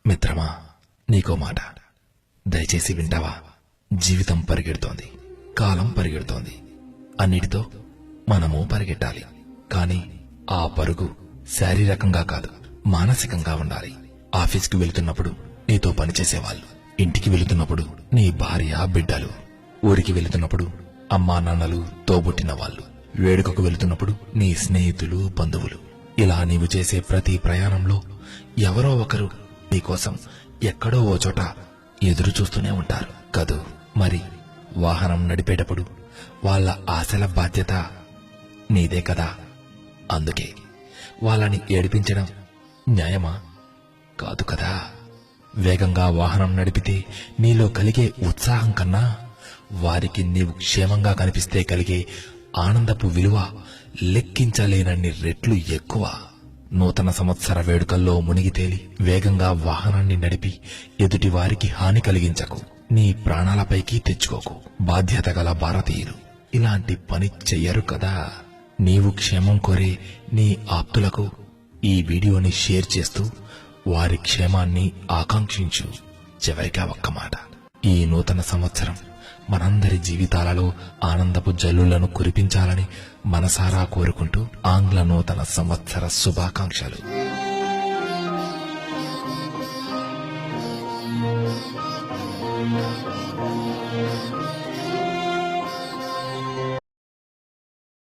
మిత్రమా, నీకో మాట, దయచేసి వింటావా? జీవితం పరిగెడుతోంది, కాలం పరిగెడుతోంది, అన్నిటితో మనము పరిగెట్టాలి. కాని ఆ పరుగు శారీరకంగా కాదు, మానసికంగా ఉండాలి. ఆఫీస్కి వెళుతున్నప్పుడు నీతో పనిచేసేవాళ్ళు, ఇంటికి వెళుతున్నప్పుడు నీ భార్య బిడ్డలు, ఊరికి వెళుతున్నప్పుడు అమ్మా నాన్నలు, తోబుట్టిన వాళ్ళు, వేడుకకు వెళుతున్నప్పుడు నీ స్నేహితులు, బంధువులు. ఇలా నీవు చేసే ప్రతి ప్రయాణంలో ఎవరో ఒకరు నీకోసం ఎక్కడో ఓ చోట ఎదురు చూస్తూనే ఉంటారు కదూ. మరి వాహనం నడిపేటప్పుడు వాళ్ళ ఆశల బాధ్యత నీదే కదా. అందుకే వాళ్ళని ఏడిపించడం న్యాయమా? కాదు కదా. వేగంగా వాహనం నడిపితే నీలో కలిగే ఉత్సాహం కన్నా వారికి నీవు క్షేమంగా కనిపిస్తే కలిగే ఆనందపు విలువ లెక్కించలేనన్ని రెట్లు ఎక్కువ. నూతన సంవత్సర వేడుకల్లో మునిగి తేలి వేగంగా వాహనాన్ని నడిపి ఎదుటి వారికి హాని కలిగించకు, నీ ప్రాణాలపైకి తెచ్చుకోకు. బాధ్యత గల భారతీయులు ఇలాంటి పని చెయ్యరు కదా. నీవు క్షేమం కోరే నీ ఆప్తులకు ఈ వీడియోని షేర్ చేస్తూ వారి క్షేమాన్ని ఆకాంక్షించు. చివరిగా ఒక్క మాట, ఈ నూతన సంవత్సరం మనందరి జీవితాలలో ఆనందపు జల్లులను కురిపించాలని మనసారా కోరుకుంటూ ఆంగ్ల నూతన సంవత్సర శుభాకాంక్షలు.